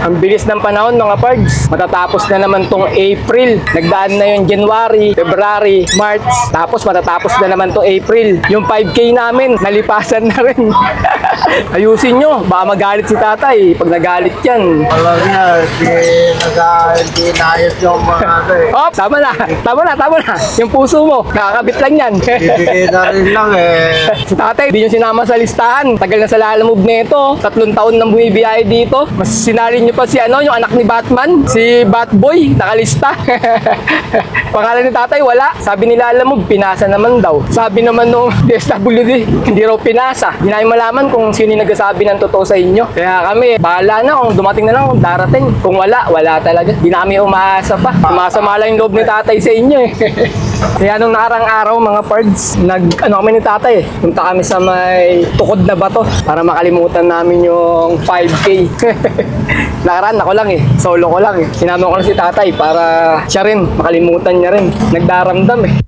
Ang bilis ng panahon mga pards. Matatapos na naman tong April. Nagdaan na yung January, February, March. Tapos matatapos na naman tong April. Yung 5K namin, nalipasan na rin. Ayusin nyo, baka magalit si tatay. Pag nagalit yan. Alam niya, hindi naayos yung mga Oh, tama na. Yung puso mo, nakakabit lang yan. Bibigay na rin lang Si tatay, di nyo sinama sa listahan. Tagal na sa lalamove nito. 3 taon nang bumibiyahe dito. Mas sinali nyo pa si yung anak ni Batman. Si Batboy, nakalista. Pangalan ni tatay, wala. Sabi nila lalamove, pinasa naman daw. Sabi naman nung DSWD, hindi raw pinasa. Hindi namin malaman kung sino yung nagsasabi ng totoo sa inyo. Kaya kami, bahala na kung dumating na lang, kung darating. Kung wala, wala talaga. Hindi na kami umaasa pa. Sumasama lang yung loob ni tatay sa inyo eh. Kaya nung nakarang araw mga pards, kami ni tatay, punta kami sa may tukod na bato para makalimutan namin yung 5K. Nakaraan ako lang solo ko lang Sinama ko lang si tatay para siya rin, makalimutan niya rin. Nagdaramdam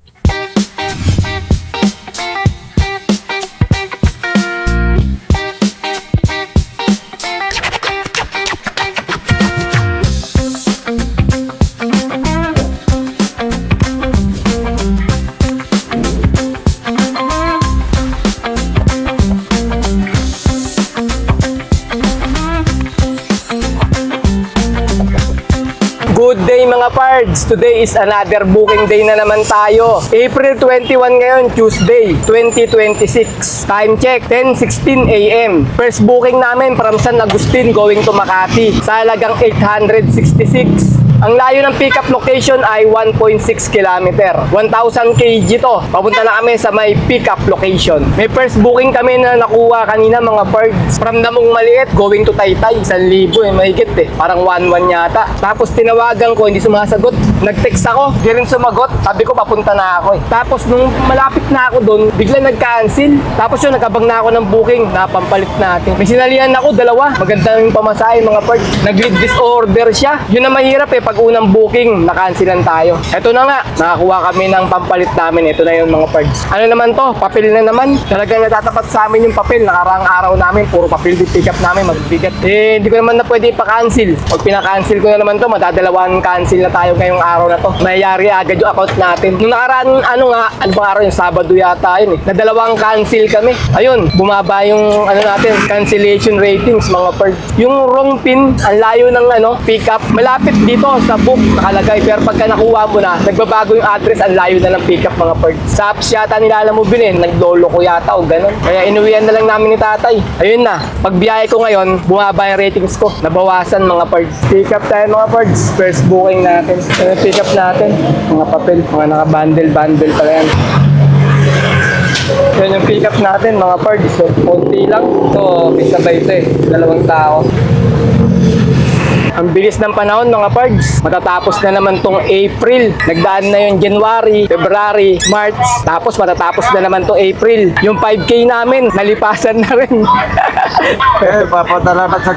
Good day mga pards! Today is another booking day na naman tayo. April 21 ngayon, Tuesday, 2026. Time check, 10:16 AM. First booking namin from San Agustin going to Makati sa halagang 866. Ang layo ng pickup location ay 1.6 km. 1,000 kg to. Papunta na kami sa may pickup location. May first booking kami na nakuha kanina mga birds. From Damong Maliit going to Taytay. 1,000 mahigit Parang 1,1 yata. Tapos tinawagan ko, hindi sumasagot. Nag-text ako, di rin sumagot. Sabi ko papunta na ako Tapos nung malapit na ako doon, bigla nag-cancel. Tapos yun, nagkabang na ako ng booking na pampalit natin. May sinalihan ako, 2. Magandang pamasahe mga birds. Nag-lead disorder siya. Yun na mahirap pag unang booking, nakansilan tayo. Ito na nga, nakakuha kami ng pampalit namin. Ito na yung mga parts. Ano naman to? Papel na naman. Talagang natatapat sa amin yung papel. Nakarang araw namin, puro papel din pick up namin, magbigat. Hindi ko naman na pwede pa-cancel. Pag pinaka-cancel ko na naman to, madadalawang cancel na tayo ngayong araw na to. Mayayari agad yung account natin. Nung nakaraan, ano bang araw yung Sabado yata yun Nadalawang cancel kami. Ayun, bumaba yung natin, cancellation ratings mga parts. Yung wrong pin, ang layo ng pick up. Malapit dito sa book nakalagay, pero pagka nakuha mo na, nagbabago yung address, ang layo na ng pickup mga parts. Sa apps yata nilalamove naglolo ko yata o ganun. Kaya inuwian na lang namin ni tatay. Ayun na, pag biyahe ko ngayon, bumaba yung ratings ko. Nabawasan mga parts. Pick up tayo mga parts. First booking natin. Pick up natin. Mga papel, mga naka-bundle pala yan. Yan yung pick up natin mga parts. So, konti lang. So, isabay ito 2 tao. Ang bilis ng panahon mga pards. Matatapos na naman tong April. Nagdaan na yung January, February, March. Tapos matatapos na naman tong April. Yung 5K namin, nalipasan na rin. papadala na sa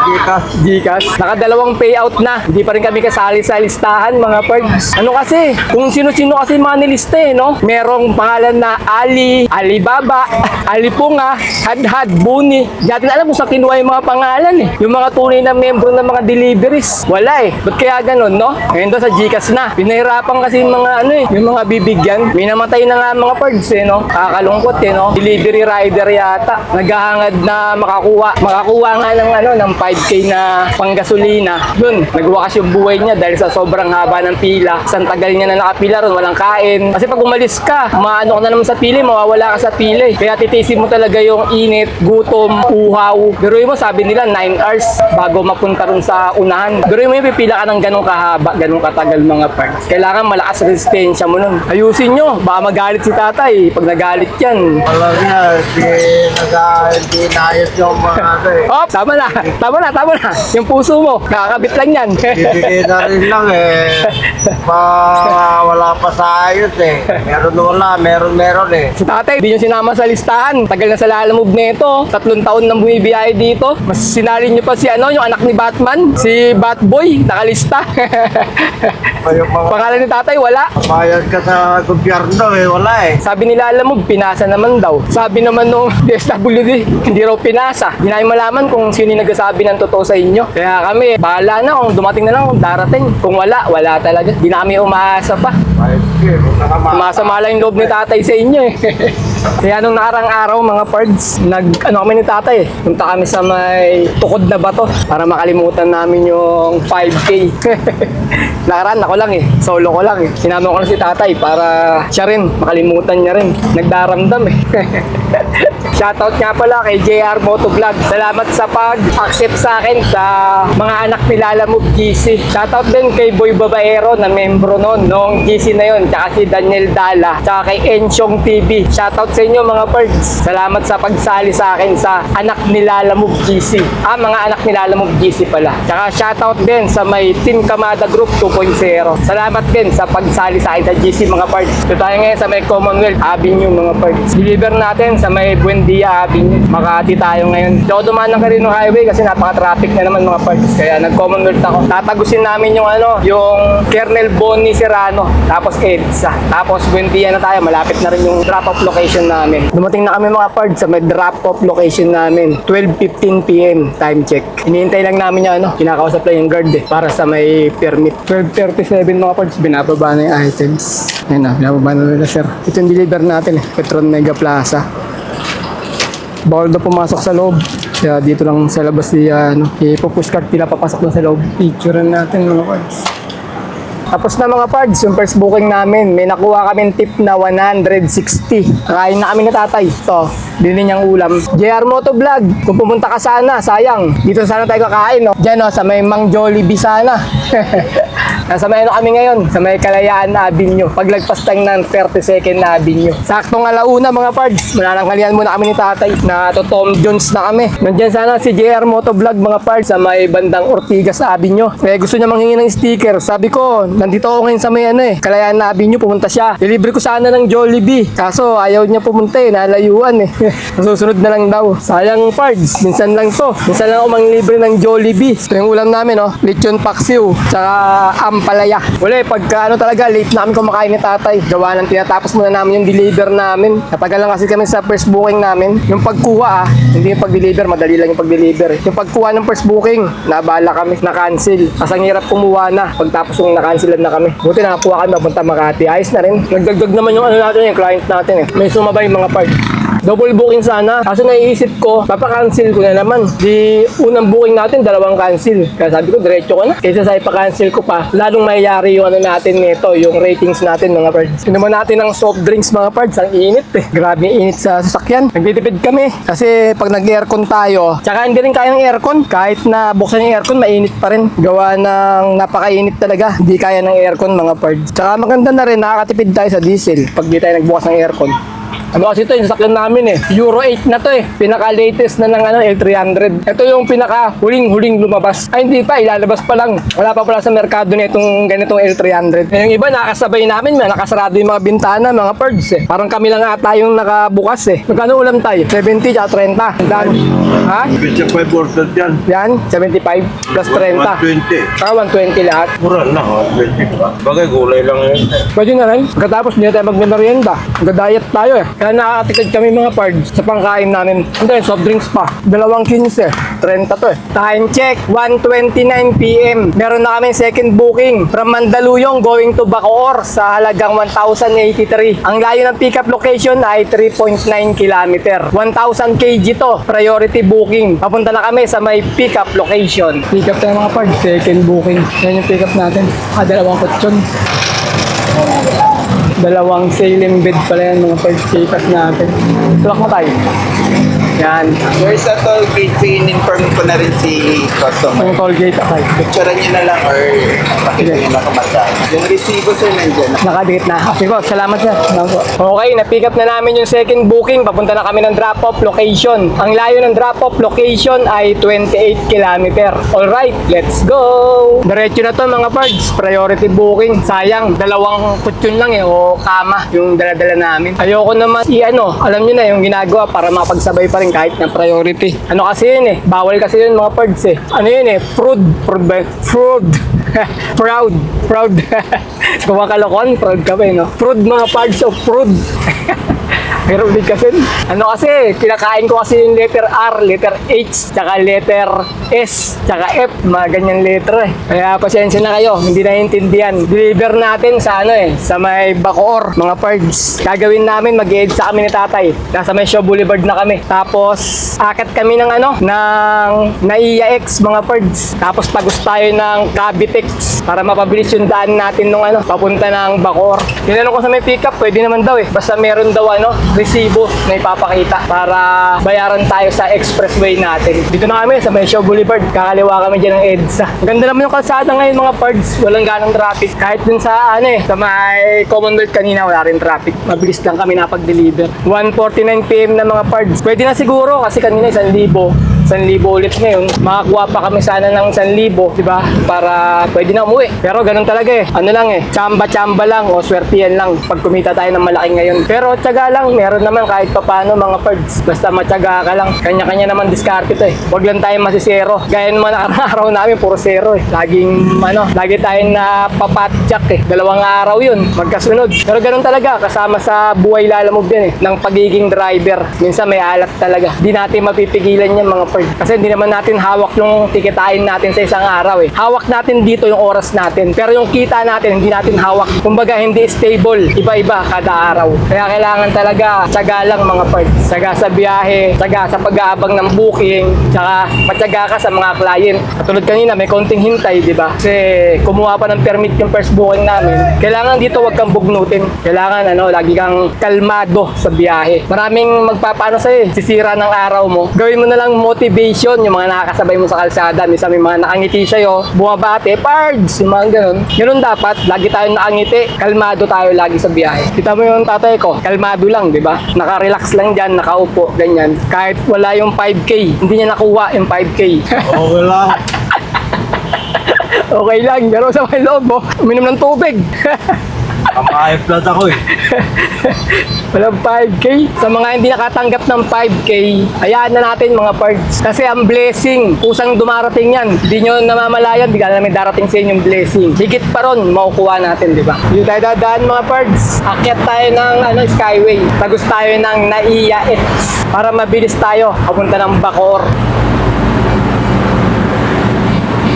Gcash. Naka-2 payout na. Hindi pa rin kami kasali sa listahan mga pards. Ano kasi? Kung sino-sino kasi mga nilista no? Merong pangalan na Ali, Alibaba, Alipunga, Hadhad, Buni. Hindi natin alam kung saan kinuha yung mga pangalan Yung mga tunay na membro ng mga deliveries. Wala Ba't kaya ganun, no? Ngayon doon sa Gcash na. Pinahirapan kasi yung mga yung mga bibigyan. May namatay na nga mga pards no? Kakalungkot no? Delivery rider yata. Naghahangad na makakuha nga ng 5K na panggasolina. Yun, nagwakas yung buhay niya dahil sa sobrang haba ng pila. Isang tagal niya na nakapila ron, walang kain. Kasi pag umalis ka, maano ka na naman sa pili, mawawala ka sa pili. Kaya titisin mo talaga yung init, gutom, uhaw. Pero mo, sabi nila 9 hours bago mapunta ron sa unahan. Pero mo yung pipila ka ng ganong kahaba, ganong katagal mga parts. Kailangan malakas resistensya mo nun. Ayusin nyo, baka magalit si tatay. Pag nagalit yan. Alam niya, hindi naayos yung mga Oh, tama na. Yung puso mo, nakakabit lang yan. Bibigay na rin lang wala pa sa ayos meron Si tatay, di nyo sinama sa listahan. Tagal na sa lalamove nito. 3 taon nang bumibiyahe dito. Mas sinali nyo pa si yung anak ni Batman. Si bat boy, nakalista. Yung mga Pangalan ni tatay, wala. bayad ka sa gobyerno wala eh. Sabi nila, alam mo, pinasa naman daw. Sabi naman nung DSWD, hindi raw pinasa. Hindi namin malaman kung sino yung nagsasabi ng totoo sa inyo. Kaya kami, bahala na kung dumating na lang, kung darating. Kung wala, wala talaga. Hindi na kami umaasa pa. Bayad ka eh, kung nakamata. Masama lang yung loob ni tatay sa inyo eh. Kaya nung nakarang araw mga pards, kami ni tatay eh. Punta kami sa may tukod na bato para makalimutan namin yung 5K. Nakaraan ako lang eh, solo ko lang eh. Sinama ko lang si tatay para siya rin, makalimutan niya rin. Nagdaramdam eh. Shoutout nga pala kay JR Motovlog. Salamat sa pag-accept sa akin sa mga anak ni Lala Move GC. Shoutout din kay Boy Babaero na membro noong GC na yon. Tsaka si Daniel Dala. Tsaka kay Ensyong TV. Shoutout sa inyo mga birds. Salamat sa pagsali sa akin sa anak ni Lala Move GC. Mga anak ni Lala Move GC pala. Tsaka shoutout din sa may Team Kamada Group 2.0. Salamat din sa pagsali sa akin sa GC mga birds. Ito tayo ngayon sa may Commonwealth Avenue mga birds. Deliver natin sa may Buendia Avenue. Makati tayo ngayon. Hindi ako dumaan ng Carino Highway kasi napaka-traffic na naman mga parts. Kaya nag-Commonwealth ako. Tatagusin namin yung yung Kernel Bonnie Serrano. Tapos EDSA. Tapos Buendia na tayo. Malapit na rin yung drop-off location namin. Dumating na kami mga parts sa may drop-off location namin. 12:15 PM time check. Hinihintay lang namin yung kinakausap lang yung guard para sa may permit. 12:37 mga parts. Binababa na yung items. Ayun na, binababa na nila sir. Ito yung deliver natin Petron Mega Plaza. Bawal na pumasok sa loob. Kaya dito lang sa labas ipo-push cart nila papasok na sa loob. Picturean natin mga pards. Tapos na mga pards, yung first booking namin, may nakuha kaming tip na 160. Kain na kami ni tatay. Ito, bilhin niyang ulam. JR Motovlog, kung pumunta ka sana, sayang. Dito sana tayo kakain, no? Diyan, no, sa may Mang Jollibee sana. Nasa may kami ngayon, sa may Kalayaan Avenue. Paglagpas tayo ng 32nd Avenue. Saktong alauna mga pards. Manananghalian muna kami ni tatay na to Tom Jones na kami. Nandiyan sana si JR Motovlog mga pards sa may bandang Ortigas Avenue. Kaya gusto niya manghingi ng sticker. Sabi ko, nandito ako ngayon sa may Kalayaan Avenue, pumunta siya. Deliver ko sana ng Jollibee. Kaso ayaw niya pumunta nalayuan Susunod na lang daw. Sayang pards, minsan lang to. Minsan lang ako manglibre ng Jollibee. Ito yung ulam namin, lechon paksiw, tsaka ampalaya. Wala pagka talaga, late na kami kumakain ni tatay. Gawa ng tinatapos muna namin yung deliver namin. Natagal lang kasi kami sa first booking namin. Yung pagkuha hindi yung pag-deliver, madali lang yung pag-deliver. Yung pagkuha ng first booking, nabala kami, na-cancel. Kasi ang hirap kumuha na, pagtapos yung na-cancelan na kami. Buti nakakuha kami, mapunta Makati. Ayos na rin. Nagdagdag naman yung natin, yung client natin May sumabay mga part. Double booking sana. Kaso naiisip ko, papakancel ko na naman. Di unang booking natin, 2 cancel. Kaya sabi ko, diretso ko na. Kaysa sa ipakancel ko pa, lalong mayayari yung natin nito, yung ratings natin mga parts. Inuman natin ng soft drinks mga parts. Ang init Grabe yung init sa sasakyan. Nagtitipid kami. Kasi pag nag-aircon tayo, tsaka hindi rin kaya ng aircon. Kahit na buksan yung aircon, mainit pa rin. Gawa ng napakainit talaga. Hindi kaya ng aircon mga parts. Tsaka maganda na rin, nakakatipid tayo sa diesel pag di tayo nagbukas ng aircon. Kasi ito yung sasakyan namin Euro 8 na to Pinaka-latest na ng L300. Ito yung pinaka-huling lumabas. Ay hindi pa, ilalabas pa lang. Wala pa pala sa merkado na itong ganitong L300. Yung iba, nakasabay namin. Nakasarado yung mga bintana, mga birds Parang kami lang ata yung nakabukas Magkano ulam tayo? 70 at 30. Dan. Ha? 25 order yan. Yan, 75 plus 30. 120. 120 lahat. Mura lang 20 ba? Bagay gulay lang yun. Pwede na rin. Pagkatapos hindi na tayo magmerienda. Mag-diet tayo Kaya nakakatikad kami mga pards sa pangkain namin. And then, soft drinks pa. 2.15 30 to Time check, 1:29 PM. Meron na kami second booking from Mandaluyong going to Bacoor sa halagang 1,083. Ang layo ng pickup location ay 3.9 km. 1,000 kg to. Priority booking. Papunta na kami sa may pickup location. Pickup tayo mga pards. Second booking. Yan yung pickup natin. 2 kutsyon. 2 sailing bed pala yan mga first pick-up natin. Tulak mo tayo. Yan. Where's the toll gate? In-inform ko na rin si customer. Ang toll gate akay. Picturean nyo na lang or pakita nyo na kamatay. Yung resibo sir nandyan. Nakadikit na. Sige po, salamat sir. Okay, na-pick up na namin yung second booking. Papunta na kami ng drop-off location. Ang layo ng drop-off location ay 28 km. Alright, let's go! Diretso na to mga pards. Priority booking. Sayang, 2 kutsyon lang o kama yung dala-dala namin. Ayoko naman alam nyo na yung ginagawa para makapag sabay pa rin kahit na priority. Ano kasi yun eh, bawal kasi yun mga pards eh. Ano yun eh, fraud ba? Fraud. Proud. Kung makalokon, proud ka pa eh, no? Fraud mga pards of fraud. Pero ulit kasi, ano kasi, kinakain ko kasi yung letter R, letter H, tsaka letter S, tsaka F, mga ganyan letter eh. Kaya pasensya na kayo, hindi naiintindihan. Deliver natin sa sa may Bacoor, mga pards. Gagawin namin, mag-edit sa kami ni tatay. Nasa may Shaw Boulevard na kami. Tapos, akit kami ng ng Naiya X, mga pards. Tapos, tagos tayo ng Cavitex para mapabilis yung daan natin nung papunta ng Bacoor. Tinanong ko sa may pickup, pwede naman daw eh. Basta meron daw resibo na ipapakita para bayaran tayo sa expressway natin. Dito na kami sa may Shaw Boulevard. Kakaliwa kami dyan ng EDSA. Ganda naman yung kalsada ngayon mga pards. Walang ganong traffic. Kahit dun sa sa may Commonwealth kanina wala rin traffic. Mabilis lang kami napag-deliver. 1:49 PM na mga pards. Pwede na siguro kasi kanina 1,000. 1,000 ulit ngayon. Makakuha pa kami sana ng 1,000, di ba? Para pwede na umuwi. Pero ganun talaga eh. Ano lang eh, tsamba-tsamba lang o swertiyan lang pag kumita tayo ng malaki ngayon. Pero tsaga lang, meron naman kahit papano mga pards. Basta matyaga ka lang. Kanya-kanya naman diskarte to eh. Huwag lang tayo masisero. Gaya naman araw namin, puro zero eh. Lagi tayong napapatjak eh. 2 araw yun, magkasunod. Pero ganun talaga, kasama sa buhay lalamog din eh. Ng pagiging driver. Minsan may alak talaga. Di natin mapipigilan yan mga pards. Kasi hindi naman natin hawak yung tikitain natin sa isang araw eh. Hawak natin dito yung oras natin. Pero yung kita natin, hindi natin hawak. Kumbaga, hindi stable. Iba-iba kada araw. Kaya kailangan talaga tsaga lang mga pards. Tsaga sa biyahe, tsaga sa pag-aabang ng booking, tsaka patyaga ka sa mga client. Katulad kanina, may konting hintay, di ba? Kasi kumuha pa ng permit yung first booking namin. Kailangan dito wag kang bugnutin. Kailangan lagi kang kalmado sa biyahe. Maraming magpapaano sa'yo, sisira ng araw mo. Gawin mo na lang motivation yung mga nakakasabay mo sa kalsada. Minsan may mga nakangiti sa'yo, bumabate, pards, yung mga ganun. Ganun dapat, lagi tayong nakangiti, kalmado tayo lagi sa biyahe. Kita mo yung tatay ko, kalmado lang, di ba? Naka-relax lang dyan, nakaupo, ganyan. Kahit wala yung 5K, hindi niya nakuha yung 5K. Okay lang. Okay lang, pero sa may loob mo, uminom ng tubig. Kama-flat ako eh. Walang 5K. Sa mga hindi nakatanggap ng 5K, hayaan na natin mga pards. Kasi ang blessing, kusang dumarating yan. Hindi nyo namamalayan, bigla na may darating sa inyong blessing. Higit pa ron, makukuha natin, di ba? Hindi tayo dadaan mga pards. Akyat tayo ng Skyway. Tagos tayo ng Naiya X para mabilis tayo papunta ng Bacoor.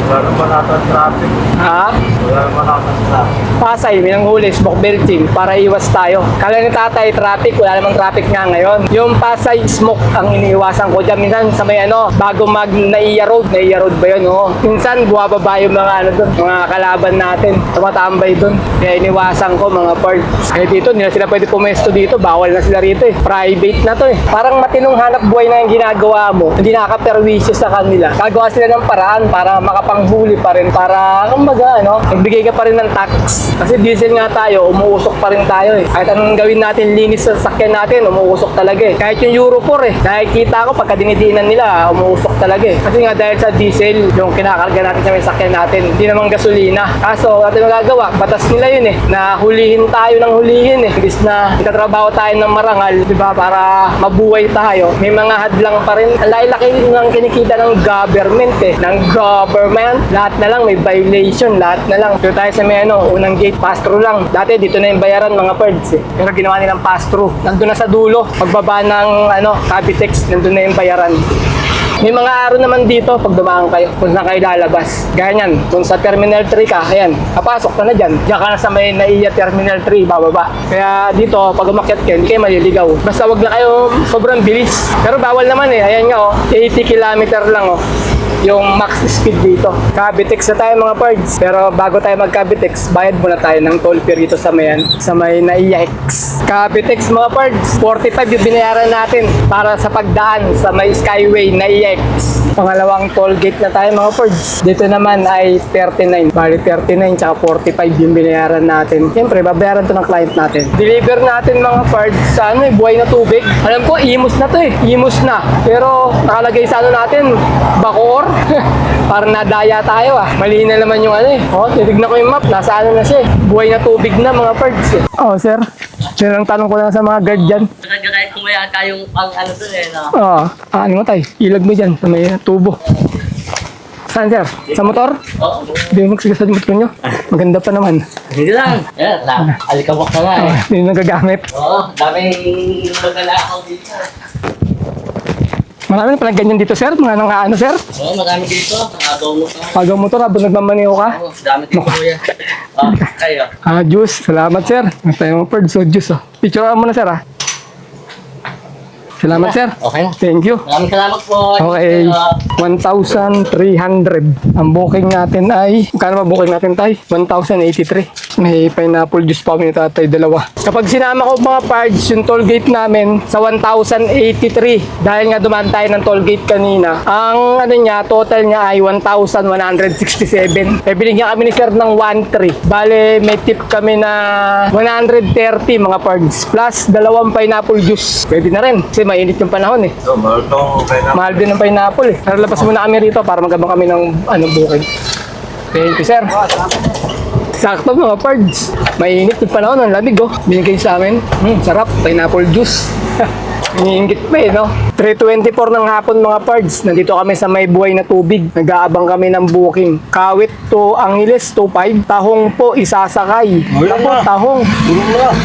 Wala naman natin traffic. Ha? Wala naman natin traffic. Pasay, may nanghuli, smoke belching para iwas tayo. Kala ni tatay, traffic, wala namang traffic nga ngayon. Yung Pasay smoke ang iniiwasan ko dyan. Minsan sa may bago mag Naiya Road ba yun? Oo. Minsan buwababa yung mga mga kalaban natin. Tumatambay doon. Kaya iniwasan ko mga parts. Kaya dito, hindi na sila pwede pumesto dito. Bawal na sila rito eh. Private na to eh. Parang matinong hanap buhay na yung ginagawa mo. Hindi nakaka-perwisyo sa kanila. Gagawa sila ng paraan para makapanghuli pa rin. Para, kumbaga, nagbigay ka pa rin ng tax. Kasi diesel nga tayo, umuusok pa rin tayo eh. Kahit anong gawin natin, linis sa sasakyan natin, umuusok talaga eh. Kahit yung Euro 4 eh. Nakikita ko, pagka dinidiinan nila, umuusok talaga eh. Kasi nga dahil sa diesel, yung kinakarga natin sa may sasakyan natin, hindi naman gasolina. Kaso, natin magagawa, batas nila yun eh. Na hulihin tayo ng hulihin eh. Imbis na itatrabaho tayo ng marangal, di ba, para mabuhay tayo. May mga hadlang pa rin. Ang laki-laki ng kinikita ng government eh. Ng government. Lahat na lang may violation. Lahat na lang. Dito tayo sa may unang gate, pass-through lang. Dati dito na yung bayaran mga pards eh. Pero ginawa nilang pass-through. Nandun na sa dulo. Pagbaba ng Cavitex, nandun na yung bayaran. May mga araw naman dito pag dumaan kayo kung saan kayo lalabas. Ganyan, kung sa Terminal 3 ka, ayan, kapasok ka na dyan. Diyan ka na sa may Naiya Terminal 3, bababa. Kaya dito, pag umakyat kayo, hindi kayo maliligaw. Basta wag na kayo sobrang bilis. Pero bawal naman eh, ayan nga 80 km lang yung max speed dito. Cavitex na tayo mga pards. Pero bago tayo mag-Cavitex, bayad muna tayo ng toll fee rito sa may Naiya X. Cavitex mga pards, 45 yung binayaran natin para sa pagdaan sa may Skyway Naiya X. Pangalawang toll gate na tayo mga pards. Dito naman ay 39. Bali 39 tsaka 45 yung binayaran natin. Siyempre, babayaran to ng client natin. Deliver natin mga pards sa buhay na tubig. Alam ko, imus na to eh. Imus na. Pero nakalagay sa natin, Bacoor. Parang nadaya tayo ah. Mali na naman yung titignan ko yung map. Nasa na siya eh. Buhay na tubig na mga pards eh. Oh sir, ang tanong ko lang sa mga guard dyan. Kahit kung mo yata yung pang ano dun eh, no? Oo. Ano mo tayo? Ilag mo dyan sa may tubo. Saan, sir? Sa motor? Oo. Hindi mo magsigasad motor nyo. Maganda pa naman. Hindi lang. Yan, alikabok na nga eh. Hindi nagagamit. Oo, daming magalakaw dito. Marami na palang ganyan dito, sir. Mga nang ano, sir? Oo, marami dito. Agaw mo ka. Pagaw motor habang nagmamaniho ka. Oo, dami dito kuya. Oh, kayo. Juice. Salamat, sir. Ang tayo mo, Perd. So, juice, oh. Picture mo na, sir, ah. Salamat, sir. Okay na. Thank you. Maraming salamat po. Okay, Ah, 1,300. Ang booking natin ay, magkano ba booking natin tayo? 1,083. May pineapple juice pa kami ni tatay, dalawa. Kapag sinama ko mga parts, yung toll gate namin sa 1,083. Dahil nga dumaan tayo ng toll gate kanina, ang ano niya, total niya ay 1,167. Eh, binigyan kami ni sir ng 1,300. Bale, may tip kami na 130 mga parts. Plus, dalawang pineapple juice. Pwede na rin. Kasi mainit yung panahon eh. So, mahal tong pineapple. Mahal din ng pineapple eh. Tara, labas muna kami rito para magabang kami ng booking. Thank you, sir. Sakto mga pards. Mainit yung panahon, ang lamig oh. Binigay sa amin. Sarap, pineapple juice. Iniinggit pa eh, no? 3:24 ng hapon mga pards. Nandito kami sa may buhay na tubig. Nag-aabang kami ng booking. Kawit to Angeles, 2.5. Tahong po, isasakay. Ako, tahong.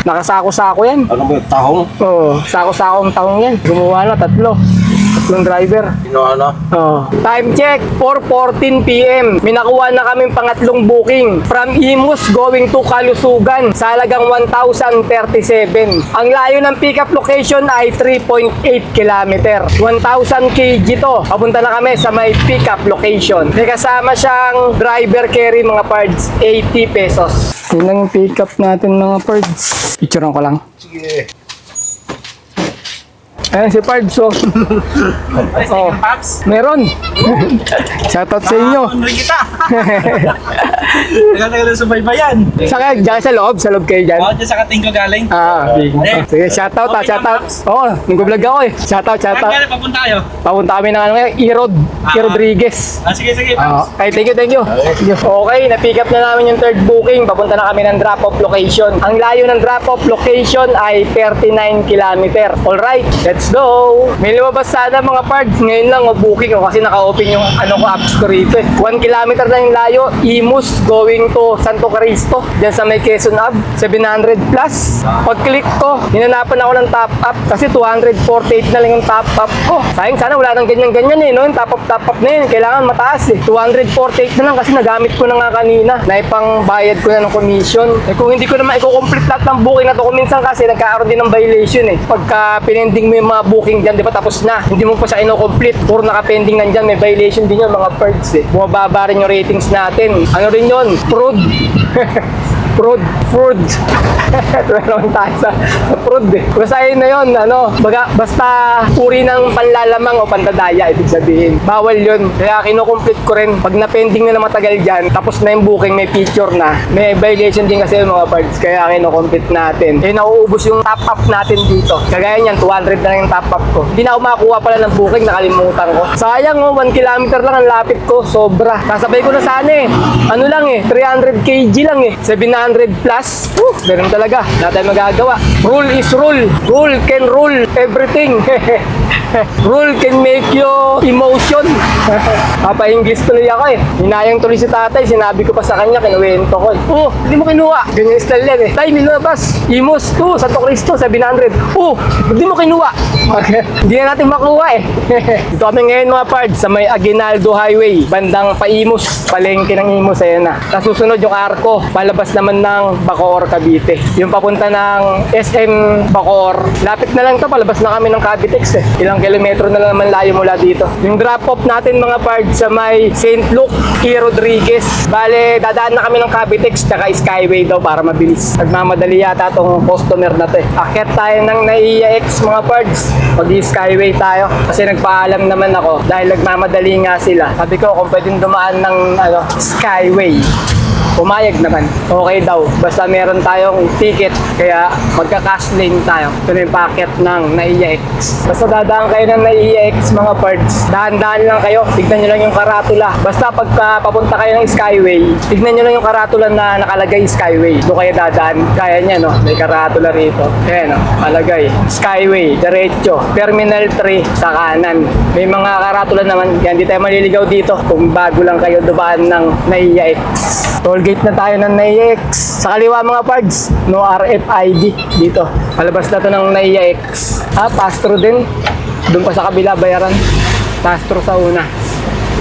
Nakasako-sako yan. Ano ba, tahong? Oo, sako-sakong tahong yan. Gumawa na, tatlong driver. Ano? Oh. Time check, 4:14 PM. May nakuha na kaming pangatlong booking. From Imus going to Kalusugan sa halagang 1,037. Ang layo ng pickup location ay 3.8 km. 1,000 kg to. Papunta na kami sa may pickup location. May kasama siyang driver carry mga parts, 80 pesos. Yun lang yung pickup natin mga parts. Picturean ko lang. Sige. Ayan si Pards, so. Oh, meron. Shoutout sa inyo. kita! Tagal-tagal na subaybayan. Saka dyan sa loob kayo dyan. Dyan sa kating ko galing. Sige, shoutout Okay, shoutout. Oo, nag-vlog ako eh. Shoutout. Saan papunta kayo? Papunta kami ng ano ngayon, Irod Rodriguez. Sige. Okay, thank you. Okay, na-pick up na namin yung third booking. Papunta na kami ng drop-off location. Ang layo ng drop-off location ay 39 km. Alright, let's go! May lumabas sana mga parts. Ngayon lang booking ko kasi naka-open yung ko apps ko rito eh. 1 km na yung layo. Imus going to Santo Cristo. Diyan sa may Quezon Ave. 700 plus. Pag-click ko, hinanapan ako ng top up kasi 248 na lang yung top up ko. Sayang sana wala nang ganyan-ganyan eh. No? Yung top up na yun. Kailangan mataas eh. 248 na lang kasi nagamit ko na nga kanina. Naipang bayad ko na ng commission. Eh kung hindi ko naman i-complete lahat ng booking na to, kung minsan kasi nagkakaroon din ng violation eh. Pagka pinending mo yung mga booking dyan, di ba tapos na. Hindi mo pa siya ino-complete. Puro naka-pending nandyan. May violation din yun mga birds eh. Bumababa rin yung ratings natin. Ano rin yun? Fraud. Fraud. Meron tayo sa fraud eh. Basta yun na yun, basta uri ng panlalamang o pandadaya, ibig sabihin. Bawal yun. Kaya kinukomplete ko rin. Pag na-pending na matagal dyan, tapos na yung booking, may picture na. May violation din kasi yung mga parts. Kaya kinukomplete natin. Kaya nauubos yung top up natin dito. Kagaya niyan, 200 na lang yung top up ko. Hindi na ako makakuha pala ng booking, nakalimutan ko. Sayang 1 kilometer lang ang lapit ko. Sobra. Kasabay ko na sana eh. 300 kg lang eh. 700 plus. Ganun talaga. Wala tayong magagawa. Rule is rule. Rule can rule everything. Rule can make you emotion. Papa-English tuloy ako eh. Hinayang tuloy si tatay. Sinabi ko pa sa kanya, kinuwento ko. Hindi mo kinuha. Ganyan yung style yan eh. Tay, nilabas. Imus to, Santo Cristo, 700. Hindi mo kinuha. Hindi na natin makuha eh. Dito kami ngayon mga pards sa may Aguinaldo Highway. Bandang Paimus. Palengke ng Imus. Ayan na. Nasusunod yung arko. Palabas naman ng Bacoor, Cavite. Yung papunta ng SM Bacoor. Lapit na lang to. Palabas na kami ng Cavitex eh. Ilang kilometro na lang naman layo mula dito. Yung drop-off natin mga pards sa may St. Luke, E. Rodriguez. Bale, dadaan na kami ng Cavitex tsaka Skyway daw para mabilis. Nagmamadali yata tong customer na to eh. Akyat tayo ng NAIA X mga pards. Mag-Skyway tayo. Kasi nagpaalam naman ako dahil nagmamadali nga sila. Sabi ko kung pwedeng dumaan ng Skyway. Pumayag naman. Okay daw. Basta meron tayong ticket. Kaya magka-cash lane tayo. Ito na yung packet ng Naiya X. Basta dadaan kayo ng Naiya X mga parts. Dahan-dahan lang kayo. Tignan nyo lang yung karatula. Basta pagka papunta kayo ng Skyway, tignan nyo lang yung karatula na nakalagay Skyway. Doon kayo dadaan. Kaya niya, no? May karatula rito. Ayan, no? Nakalagay. Skyway. Diretso. Terminal 3 sa kanan. May mga karatula naman. Yan, di tayo maliligaw dito. Kung bago lang kayo dubaan ng Naiya X. Tollgate na tayo ng Naiya X. Sa kaliwa mga parts, no RFID dito. Palabas na to ng Naiya X. Pass-through din. Doon pa sa kabila bayaran. Pass-through sa una.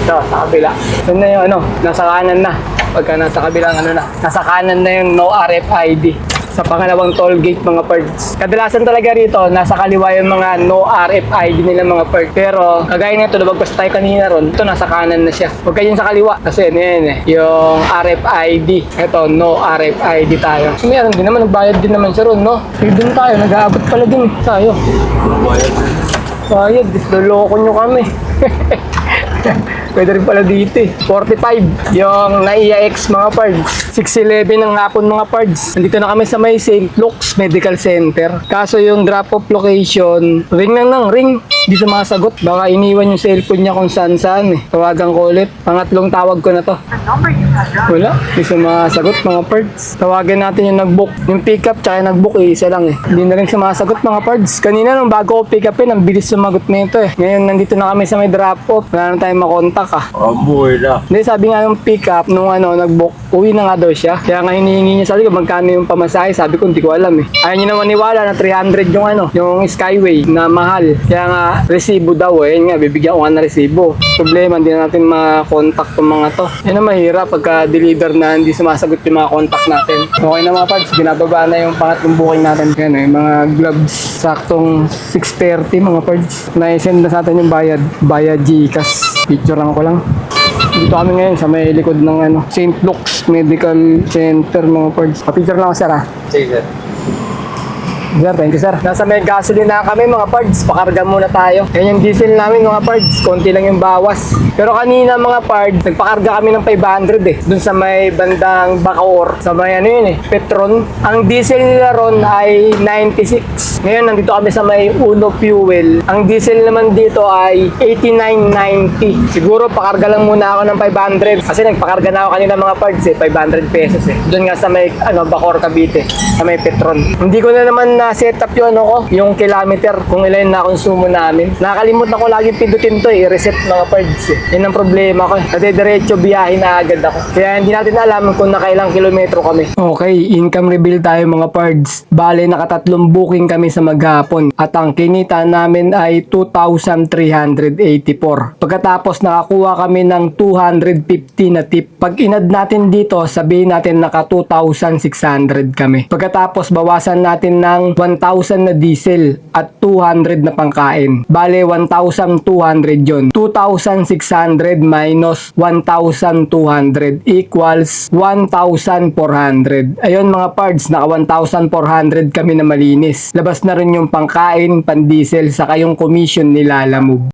Ito, sa kabila. Ito na yung nasa kanan na. Pagka nasa kabilang nasa kanan na yung no RFID. Sa pangalawang toll gate mga parts. Kadalasan talaga rito, nasa kaliwa yung mga no RFID nila mga parts. Pero, kagaya nito, lumagpas tayo kanina ron, ito nasa kanan na siya. Huwag kayo sa kaliwa. Kasi yan yung RFID. Ito, no RFID tayo. Meron din naman, nagbayad din naman siya ron, no? Sige din tayo, nag-aabot pala din tayo. Bayad, loloko nyo kami. Pwede rin pala dito 45. Yung Naiya X mga pards. 6:11 ng hapon mga pards. Nandito na kami sa may St. Luke's Medical Center. Kaso yung drop-off location, ring ng ring. Di sumasagot. Baka iniwan yung cellphone niya kung saan-saan Tawagan ko ulit. Pangatlong tawag ko na to. Wala. Di sumasagot mga pards. Tawagan natin yung nag-book. Yung pick-up tsaka yung nag-book isa lang Hindi na rin sumasagot mga pards. Kanina nung bago ko pick-upin, ang bilis sumagot nito Ngayon nandito na kami sa may drop-off. Wala na tayong makontak Buhay na. Hindi, sabi nga nung pick-up, nung nag-book, uwi na nga daw siya. Kaya nga hinihingi niya, sabi ko, magkano yung pamasahe? Sabi ko, hindi ko alam Ayaw niya naman niwala na 300 yung Skyway na mahal. Kaya nga, resibo daw Yan nga, bibigyan ko nga na resibo. Problema, hindi na natin makontakt yung mga to. Yan ang mahirap pagka-deliver na hindi sumasagot yung mga contact natin. Okay na mga parts, ginababa na yung pangatlong booking natin. Yan yung mga gloves, saktong 6:30 mga parts. Na-send na sa atin yung bayad Gcash. Picture lang ko lang. Dito kami ngayon sa may likod ng St. Luke's Medical Center mga parts. Picture lang ako sir Sige, sir. Sir, thank you sir. Nasa may gasoline na kami mga parts. Pakarga muna tayo. Yan yung diesel namin mga parts. Konti lang yung bawas. Pero kanina mga parts, nagpakarga kami ng 500 Dun sa may bandang Bacoor. Sa may Petron. Ang diesel nila ron ay 96. Ngayon nandito kami sa may Uno Fuel. Ang diesel naman dito ay 89.90. Siguro pakarga lang muna ako ng 500. Kasi nagpakarga na ako kanina mga parts 500 pesos Dun nga sa may Bacoor Cavite. Sa may Petron. Hindi ko na naman na-set up yung kilometer kung ilan na konsumo namin. Nakakalimutan ko lagi pindutin to i-reset mga parts Yan ang problema ko Diretso biyahe na agad ako. Kaya hindi natin alam kung nakailang kilometro kami. Okay, income reveal tayo mga parts. Bale, nakatatlong booking kami sa maghapon. At ang kinita namin ay 2,384. Pagkatapos nakakuha kami ng 250 na tip. Pag inad natin dito, sabihin natin naka 2,600 kami. Pagkatapos bawasan natin ng 1,000 na diesel at 200 na pangkain. Bale, 1,200 yon. 2,600 minus 1,200 equals 1,400. Ayun mga parts, naka 1,400 kami na malinis. Labas na rin yung pangkain, pan-diesel, saka yung commission nila Lalamove.